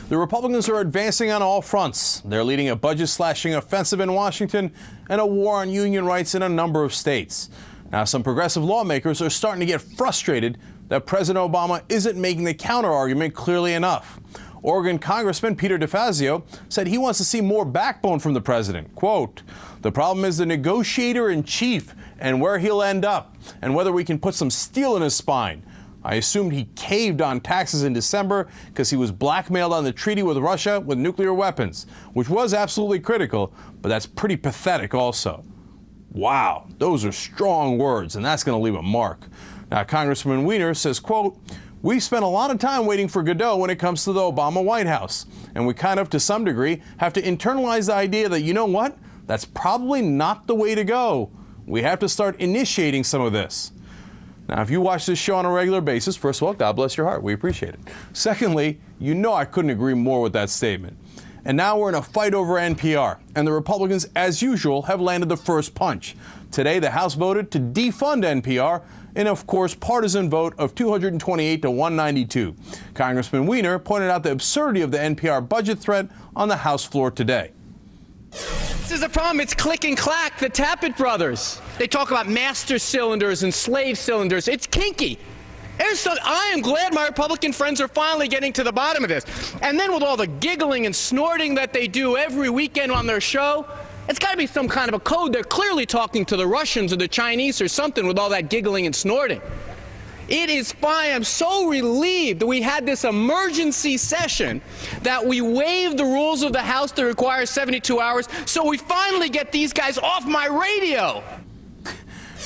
The Republicans are advancing on all fronts. They're leading a budget-slashing offensive in Washington and a war on union rights in a number of states. Now, some progressive lawmakers are starting to get frustrated that President Obama isn't making the counter-argument clearly enough. Oregon Congressman Peter DeFazio said he wants to see more backbone from the president. Quote, "The problem is the negotiator-in-chief and where he'll end up and whether we can put some steel in his spine. I assumed he caved on taxes in December because he was blackmailed on the treaty with Russia with nuclear weapons, which was absolutely critical, but that's pretty pathetic also." Wow, those are strong words, and that's going to leave a mark. Now, Congressman Weiner says, quote, "We spent a lot of time waiting for Godot when it comes to the Obama White House, and we kind of, to some degree, have to internalize the idea that, you know what, that's probably not the way to go. We have to start initiating some of this." Now, if you watch this show on a regular basis, first of all, God bless your heart. We appreciate it. Secondly, you know I couldn't agree more with that statement. And now we're in a fight over NPR, and the Republicans, as usual, have landed the first punch. Today, the House voted to defund NPR in, of course, partisan vote of 228 to 192. Congressman Weiner pointed out the absurdity of the NPR budget threat on the House floor today. This is the problem. It's click and clack, the Tappet brothers. They talk about master cylinders and slave cylinders. It's kinky. I am glad my Republican friends are finally getting to the bottom of this. And then with all the giggling and snorting that they do every weekend on their show, it's got to be some kind of a code. They're clearly talking to the Russians or the Chinese or something with all that giggling and snorting. It is fine. I'm so relieved that we had this emergency session, that we waived the rules of the House that require 72 hours, so we finally get these guys off my radio.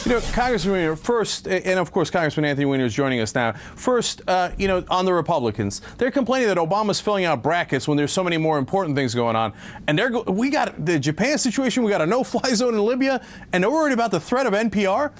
You know, Congressman Weiner, first, and of course Congressman Anthony Weiner is joining us now. First, on the Republicans, they're complaining that Obama's filling out brackets when there's so many more important things going on. And we got the Japan situation, we got a no-fly zone in Libya, and they're worried about the threat of NPR?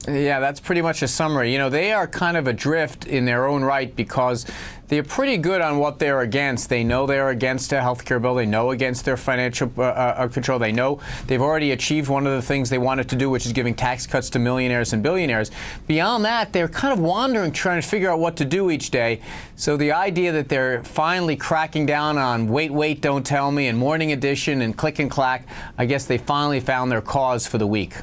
Yeah, that's pretty much a summary. You know, they are kind of adrift in their own right because they're pretty good on what they're against. They know they're against a health care bill. They know against their financial control. They know they've already achieved one of the things they wanted to do, which is giving tax cuts to millionaires and billionaires. Beyond that, they're kind of wandering, trying to figure out what to do each day. So the idea that they're finally cracking down on wait, don't tell me, and Morning Edition and click and clack, I guess they finally found their cause for the week.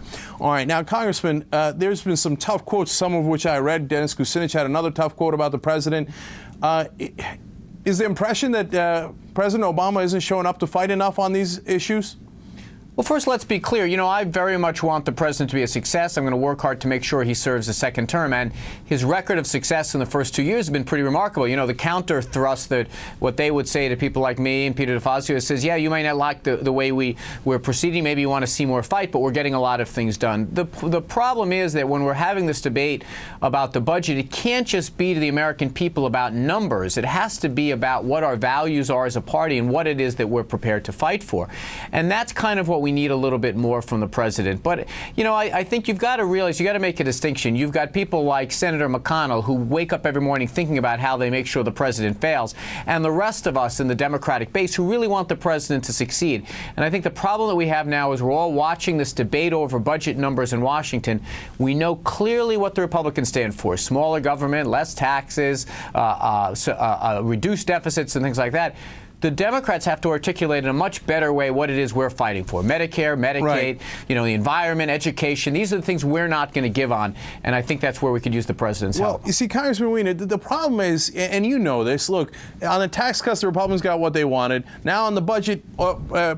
All right. Now, Congressman, there's been some tough quotes, some of which I read. Dennis Kucinich had another tough quote about the president. Is the impression that President Obama isn't showing up to fight enough on these issues? Well, first, let's be clear. You know, I very much want the president to be a success. I'm going to work hard to make sure he serves a second term. And his record of success in the first 2 years has been pretty remarkable. You know, the counter thrust that what they would say to people like me and Peter DeFazio says, yeah, you might not like the way we're proceeding. Maybe you want to see more fight, but we're getting a lot of things done. The problem is that when we're having this debate about the budget, it can't just be to the American people about numbers. It has to be about what our values are as a party and what it is that we're prepared to fight for. And that's kind of what we need a little bit more from the president. But, you know, I think you've got to realize, you've got to make a distinction. You've got people like Senator McConnell who wake up every morning thinking about how they make sure the president fails, and the rest of us in the Democratic base who really want the president to succeed. And I think the problem that we have now is we're all watching this debate over budget numbers in Washington. We know clearly what the Republicans stand for: smaller government, less taxes, reduced deficits and things like that. The Democrats have to articulate in a much better way what it is we're fighting for. Medicare, Medicaid, right. You know, the environment, education. These are the things we're not going to give on. And I think that's where we could use the president's help. Well, you see, Congressman Weiner, the problem is, and you know this, look, on the tax cuts, the Republicans got what they wanted. Now on the budget,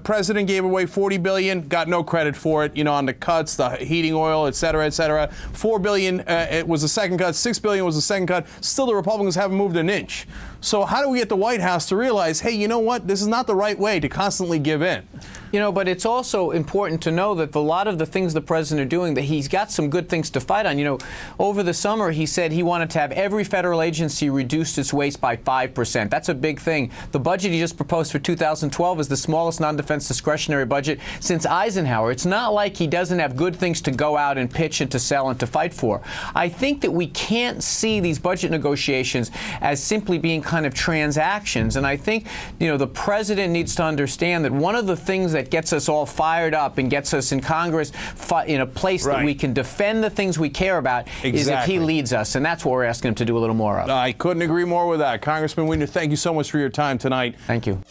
president gave away $40 billion, got no credit for it, you know, on the cuts, the heating oil, et cetera, et cetera. $4 billion it was the second cut, $6 billion was the second cut. Still, the Republicans haven't moved an inch. So how do we get the White House to realize, hey, you know what, this is not the right way to constantly give in? You know, but it's also important to know that a lot of the things the president are doing, that he's got some good things to fight on. You know, over the summer, he said he wanted to have every federal agency reduce its waste by 5%. That's a big thing. The budget he just proposed for 2012 is the smallest non-defense discretionary budget since Eisenhower. It's not like he doesn't have good things to go out and pitch and to sell and to fight for. I think that we can't see these budget negotiations as simply being kind of transactions. And I think, you know, the president needs to understand that one of the things that that gets us all fired up and gets us in Congress in a place that we can defend the things we care about is if he leads us. And that's what we're asking him to do a little more of. I couldn't agree more with that. Congressman Weiner, thank you so much for your time tonight. Thank you.